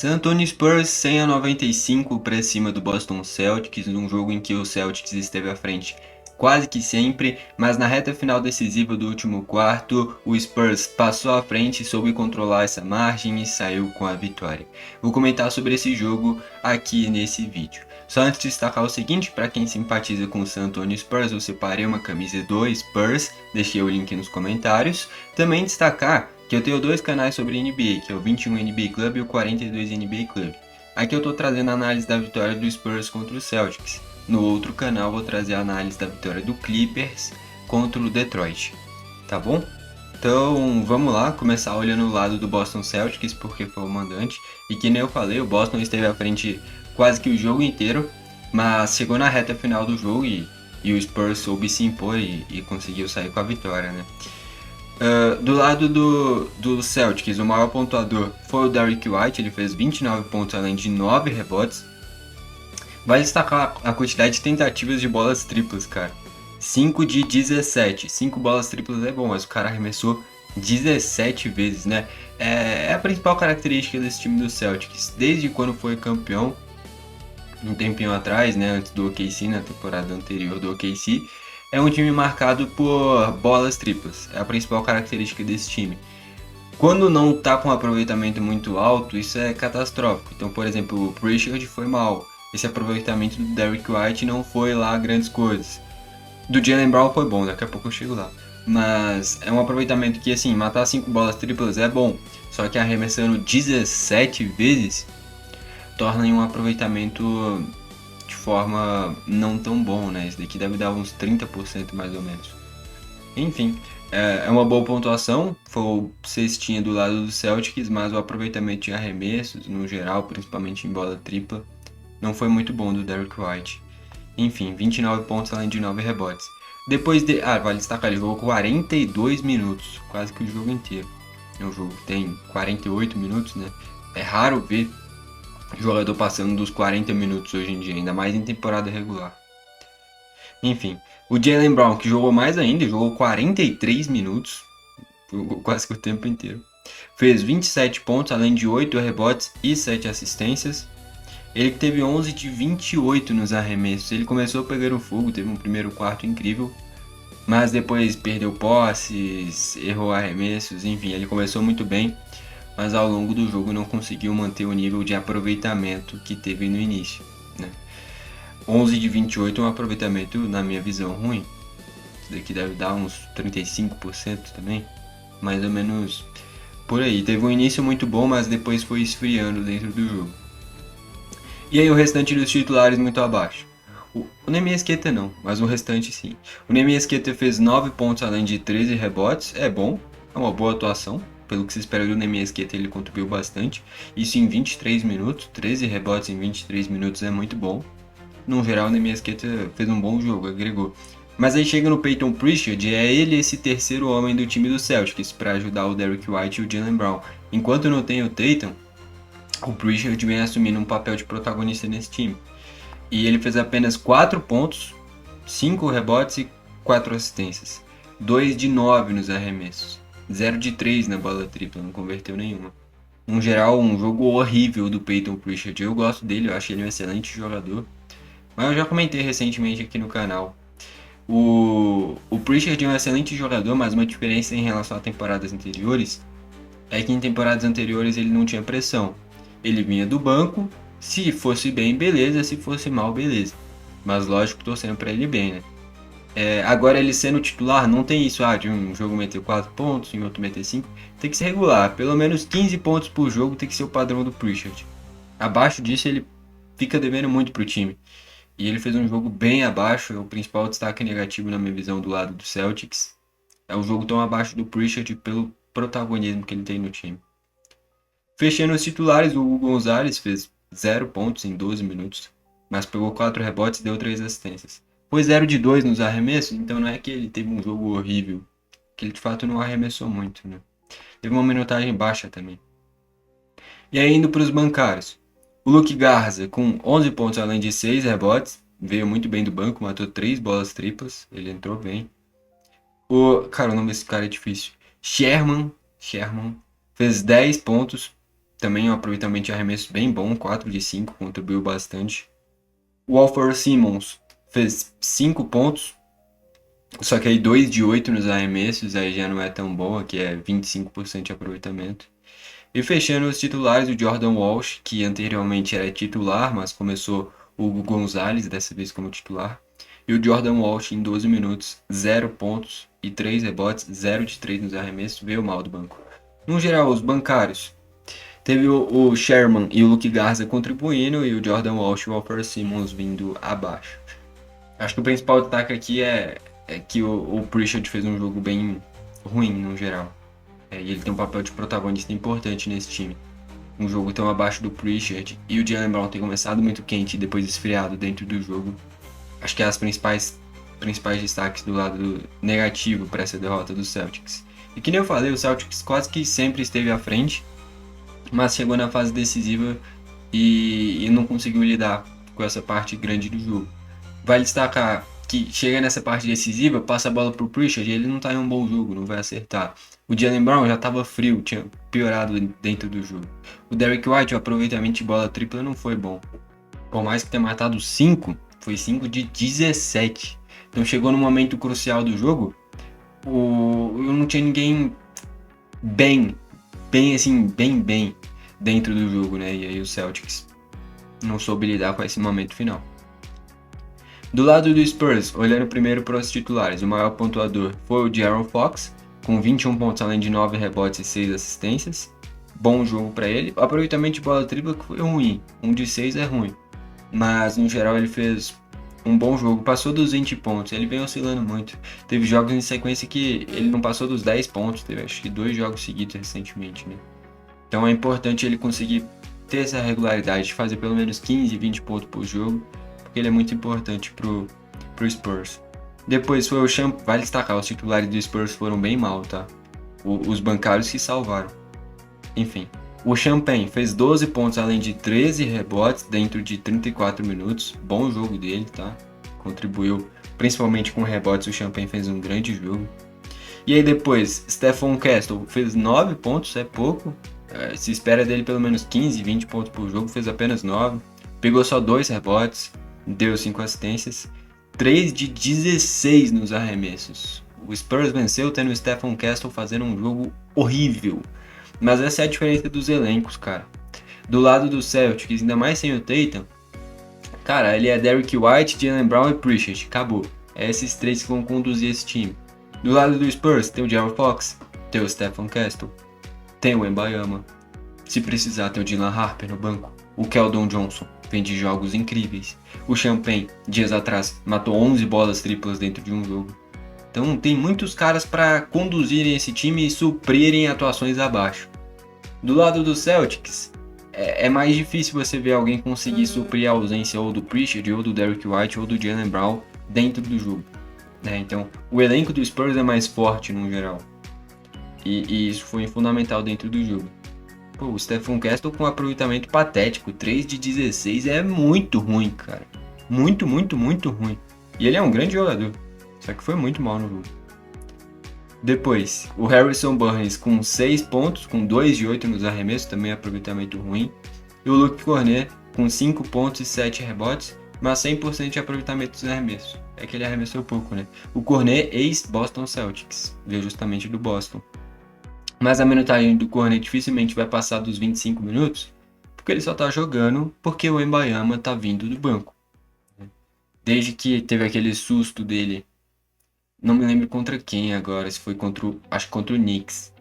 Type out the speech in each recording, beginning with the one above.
San Antonio Spurs 100-95 para cima do Boston Celtics, num jogo em que o Celtics esteve à frente quase que sempre, mas na reta final decisiva do último quarto, o Spurs passou à frente, soube controlar essa margem e saiu com a vitória. Vou comentar sobre esse jogo aqui nesse vídeo. Só antes de destacar o seguinte, para quem simpatiza com o San Antonio Spurs, eu separei uma camisa do Spurs, deixei o link nos comentários. Também destacar que eu tenho dois canais sobre NBA, que é o 21 NBA Club e o 42 NBA Club. Aqui eu estou trazendo a análise da vitória do Spurs contra o Celtics. No outro canal vou trazer a análise da vitória do Clippers contra o Detroit, tá bom? Então vamos lá, começar olhando o lado do Boston Celtics, porque foi o mandante. E que nem eu falei, o Boston esteve à frente quase que o jogo inteiro, mas chegou na reta final do jogo e o Spurs soube se impor e conseguiu sair com a vitória, né? Do lado do Celtics, o maior pontuador foi o Derrick White, ele fez 29 pontos além de 9 rebotes. Vai destacar a quantidade de tentativas de bolas triplas, cara. 5 de 17. 5 bolas triplas é bom, mas o cara arremessou 17 vezes, né? É a principal característica desse time do Celtics. Desde quando foi campeão, um tempinho atrás, né, antes do OKC, na temporada anterior do OKC, é um time marcado por bolas triplas. É a principal característica desse time. Quando não tá com um aproveitamento muito alto, isso é catastrófico. Então, por exemplo, o Pritchard foi mal. Esse aproveitamento do Derrick White não foi lá grandes coisas. Do Jaylen Brown foi bom, daqui a pouco eu chego lá. Mas é um aproveitamento que, assim, matar 5 bolas triplas é bom. Só que arremessando 17 vezes, torna em um aproveitamento de forma não tão bom, né? Esse daqui deve dar uns 30% mais ou menos. Enfim, é uma boa pontuação, foi o cestinha do lado do Celtics, mas o aproveitamento de arremessos, no geral, principalmente em bola tripla, não foi muito bom do Derrick White. Enfim, 29 pontos além de 9 rebotes. Depois de... vale destacar, ele jogou 42 minutos, quase que o jogo inteiro. É um jogo que tem 48 minutos, né? É raro ver jogador passando dos 40 minutos hoje em dia, ainda mais em temporada regular. Enfim, o Jaylen Brown, que jogou mais ainda, jogou 43 minutos, jogou quase que o tempo inteiro. Fez 27 pontos, além de 8 rebotes e 7 assistências. Ele teve 11 de 28 nos arremessos. Ele começou pegando fogo, teve um primeiro quarto incrível, mas depois perdeu posses, errou arremessos, enfim, ele começou muito bem, mas ao longo do jogo não conseguiu manter o nível de aproveitamento que teve no início, né? 11 de 28 é um aproveitamento, na minha visão, ruim. Isso daqui deve dar uns 35% também, mais ou menos por aí. Teve um início muito bom, mas depois foi esfriando dentro do jogo. E aí o restante dos titulares muito abaixo. O Nemiesqueta não, mas o restante sim. O Nemiesqueta fez 9 pontos além de 13 rebotes, é bom, é uma boa atuação. Pelo que se espera do Nemiesqueta, ele contribuiu bastante. Isso em 23 minutos, 13 rebotes em 23 minutos é muito bom. No geral, o Nemiesqueta fez um bom jogo, agregou. Mas aí chega no Peyton Pritchard, é ele esse terceiro homem do time do Celtics para ajudar o Derrick White e o Jaylen Brown. Enquanto não tem o Tatum, o Pritchard vem assumindo um papel de protagonista nesse time. E ele fez apenas 4 pontos, 5 rebotes e 4 assistências. 2 de 9 nos arremessos. 0 de 3 na bola tripla, não converteu nenhuma. No geral, um jogo horrível do Peyton Pritchard. Eu gosto dele, eu acho ele um excelente jogador. Mas eu já comentei recentemente aqui no canal. O Pritchard é um excelente jogador, mas uma diferença em relação a temporadas anteriores é que em temporadas anteriores ele não tinha pressão. Ele vinha do banco, se fosse bem, beleza, se fosse mal, beleza. Mas lógico, torcendo pra ele bem, né? Agora ele sendo titular, não tem isso, de um jogo meter 4 pontos, em outro meter 5. Tem que ser regular, pelo menos 15 pontos por jogo tem que ser o padrão do Pritchard. Abaixo disso ele fica devendo muito pro time. E ele fez um jogo bem abaixo, é o principal destaque negativo na minha visão do lado do Celtics. É um jogo tão abaixo do Pritchard pelo protagonismo que ele tem no time. Fechando os titulares, o Hugo Gonzalez fez 0 pontos em 12 minutos, mas pegou 4 rebotes e deu 3 assistências. Foi 0 de 2 nos arremessos, então não é que ele teve um jogo horrível, que ele de fato não arremessou muito, né? Teve uma minutagem baixa também. E aí indo para os bancários. O Luke Garza com 11 pontos além de 6 rebotes, veio muito bem do banco, matou 3 bolas triplas, ele entrou bem. O nome desse cara é difícil. Sherman fez 10 pontos, também um aproveitamento de arremesso bem bom, 4 de 5, contribuiu bastante. O Alfred Simmons fez 5 pontos, só que aí 2 de 8 nos arremessos, aí já não é tão bom, aqui é 25% de aproveitamento. E fechando os titulares, o Jordan Walsh, que anteriormente era titular, mas começou o Hugo Gonzalez, dessa vez como titular. E o Jordan Walsh em 12 minutos, 0 pontos e 3 rebotes, 0 de 3 nos arremessos, veio mal do banco. No geral, os bancários, teve o Sherman e o Luke Garza contribuindo e o Jordan Walsh e o Alfred Simmons vindo abaixo. Acho que o principal destaque aqui é que o Pritchard fez um jogo bem ruim no geral. E ele tem um papel de protagonista importante nesse time. Um jogo tão abaixo do Pritchard e o Jaylen Brown tem começado muito quente e depois esfriado dentro do jogo. Acho que é as principais destaques do lado negativo para essa derrota do Celtics. E que nem eu falei, o Celtics quase que sempre esteve à frente, mas chegou na fase decisiva e não conseguiu lidar com essa parte grande do jogo. Vale destacar que chega nessa parte decisiva, passa a bola pro Pritchard e ele não tá em um bom jogo, não vai acertar. O Jaylen Brown já estava frio, tinha piorado dentro do jogo. O Derrick White, o aproveitamento de bola tripla não foi bom. Por mais que tenha matado 5, foi 5 de 17. Então chegou no momento crucial do jogo, não tinha ninguém bem dentro do jogo, né? E aí o Celtics não soube lidar com esse momento final. Do lado do Spurs, olhando primeiro para os titulares, o maior pontuador foi o De'Aaron Fox, com 21 pontos além de 9 rebotes e 6 assistências. Bom jogo para ele. O aproveitamento de bola tripla foi ruim, 1 de 6 é ruim. Mas no geral ele fez um bom jogo, passou dos 20 pontos, ele vem oscilando muito. Teve jogos em sequência que ele não passou dos 10 pontos, teve acho que 2 jogos seguidos recentemente, né? Então é importante ele conseguir ter essa regularidade de fazer pelo menos 15, 20 pontos por jogo, porque ele é muito importante pro Spurs. Depois foi o Champagne, vale destacar, os titulares do Spurs foram bem mal, tá? Os bancários se salvaram. Enfim, o Champagne fez 12 pontos além de 13 rebotes dentro de 34 minutos, bom jogo dele, tá? Contribuiu, principalmente com rebotes, o Champagne fez um grande jogo. E aí depois, Stephon Castle fez 9 pontos, é pouco, se espera dele pelo menos 15, 20 pontos por jogo, fez apenas 9, pegou só 2 rebotes, deu 5 assistências, 3 de 16 nos arremessos. O Spurs venceu tendo o Stephon Castle fazendo um jogo horrível. Mas essa é a diferença dos elencos, cara. Do lado do Celtics, ainda mais sem o Tatum, cara, ele é Derrick White, Jaylen Brown e Pritchard. Acabou. É esses três que vão conduzir esse time. Do lado do Spurs, tem o De'Aaron Fox, tem o Stephon Castle, tem o Wembanyama. Se precisar, tem o Dylan Harper no banco. O Keldon Johnson vem de jogos incríveis. O Champagne, dias atrás, matou 11 bolas triplas dentro de um jogo. Então tem muitos caras para conduzirem esse time e suprirem atuações abaixo. Do lado do Celtics, é mais difícil você ver alguém conseguir suprir a ausência ou do Pritchard, ou do Derrick White, ou do Jaylen Brown dentro do jogo. Então, o elenco do Spurs é mais forte no geral. E isso foi fundamental dentro do jogo. Pô, o Stephon Castle com um aproveitamento patético, 3 de 16 é muito ruim, cara. Muito, muito, muito ruim. E ele é um grande jogador, só que foi muito mal no jogo. Depois, o Harrison Barnes com 6 pontos, com 2 de 8 nos arremessos, também aproveitamento ruim. E o Luke Cornet com 5 pontos e 7 rebotes, mas 100% de aproveitamento dos arremessos. É que ele arremessou pouco, né? O Cornet, ex-Boston Celtics, veio justamente do Boston. Mas a minutagem do Cornet dificilmente vai passar dos 25 minutos, porque ele só tá jogando porque o Wembanyama tá vindo do banco. Desde que teve aquele susto dele, não me lembro contra quem agora, se foi acho que contra o Knicks.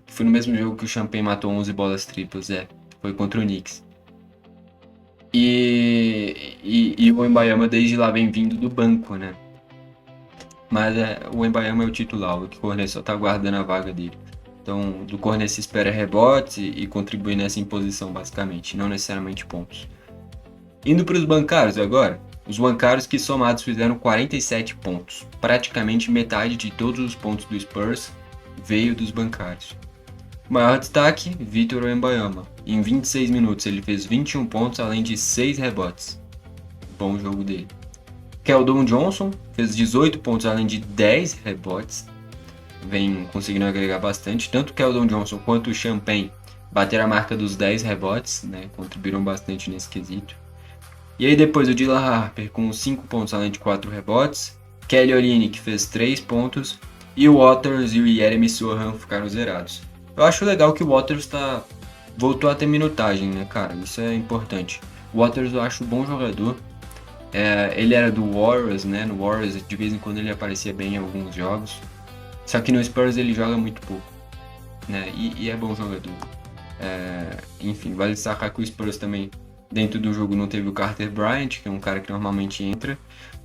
Foi no mesmo jogo que o Champagne matou 11 bolas triplas, foi contra o Knicks. E o Wembanyama desde lá vem vindo do banco, né? Mas o Wembanyama é o titular, o Cornet só tá guardando a vaga dele. Então, do Cornet se espera rebotes e contribuir nessa imposição, basicamente, não necessariamente pontos. Indo para os bancários agora, os bancários que somados fizeram 47 pontos. Praticamente metade de todos os pontos do Spurs veio dos bancários. O maior destaque, Victor Wembanyama. Em 26 minutos ele fez 21 pontos além de 6 rebotes. Bom jogo dele. Keldon Johnson fez 18 pontos além de 10 rebotes. Vem conseguindo agregar bastante. Tanto o Keldon Johnson quanto o Champagne bateram a marca dos 10 rebotes, né? Contribuíram bastante nesse quesito. E aí depois o Dylan Harper com 5 pontos além de 4 rebotes, Kelly Olynyk que fez 3 pontos, e o Waters e o Jeremy Sohan ficaram zerados. Eu acho legal que o Waters voltou a ter minutagem, né, cara? Isso é importante. O Waters eu acho um bom jogador. Ele era do Warriors, né? No Warriors de vez em quando ele aparecia bem em alguns jogos. Só que no Spurs ele joga muito pouco, né? E é bom jogador. Enfim, vale destacar que o Spurs também, dentro do jogo, não teve o Carter Bryant, que é um cara que normalmente entra,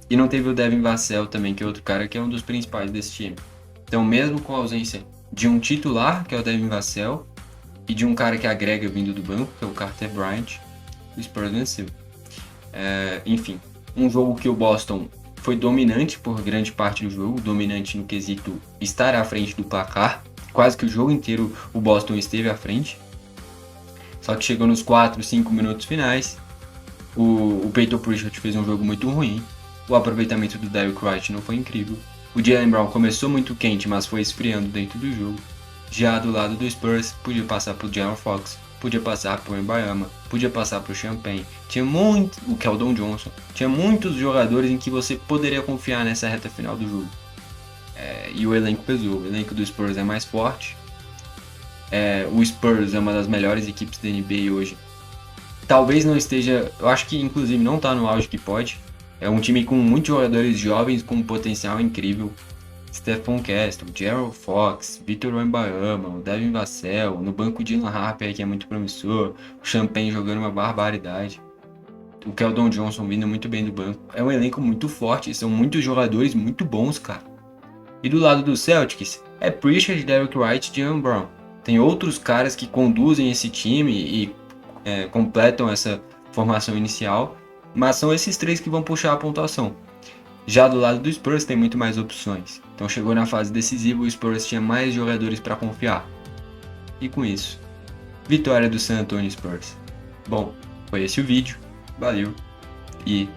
e não teve o Devin Vassell também, que é outro cara que é um dos principais desse time. Então, mesmo com a ausência de um titular, que é o Devin Vassell, e de um cara que agrega vindo do banco, que é o Carter Bryant, o Spurs venceu. Enfim, um jogo que o Boston foi dominante por grande parte do jogo, dominante no quesito estar à frente do placar, quase que o jogo inteiro o Boston esteve à frente. Só que chegou nos 4, 5 minutos finais, o Peyton Pritchard fez um jogo muito ruim, o aproveitamento do Derrick White não foi incrível, o Jaylen Brown começou muito quente, mas foi esfriando dentro do jogo. Já do lado do Spurs, podia passar pro De'Aaron Fox, podia passar pro Wembanyama, podia passar pro Champagne, tinha muito, o Keldon Johnson, tinha muitos jogadores em que você poderia confiar nessa reta final do jogo. E o elenco pesou, o elenco do Spurs é mais forte. O Spurs é uma das melhores equipes da NBA hoje. Talvez não esteja, eu acho que inclusive não está no auge que pode. É um time com muitos jogadores jovens com um potencial incrível. Stephon Castle, Gerald Fox, Victor Wembanyama, o Devin Vassell, no banco de Dylan Harper que é muito promissor, o Champagne jogando uma barbaridade, o Keldon Johnson vindo muito bem do banco. É um elenco muito forte, são muitos jogadores muito bons, cara. E do lado do Celtics, é Pritchard, Derrick White e Jaylen Brown. Tem outros caras que conduzem esse time e completam essa formação inicial, mas são esses três que vão puxar a pontuação. Já do lado do Spurs tem muito mais opções. Então chegou na fase decisiva, o Spurs tinha mais jogadores para confiar. E com isso, vitória do San Antonio Spurs. Bom, foi esse o vídeo. Valeu e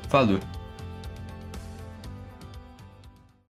falou!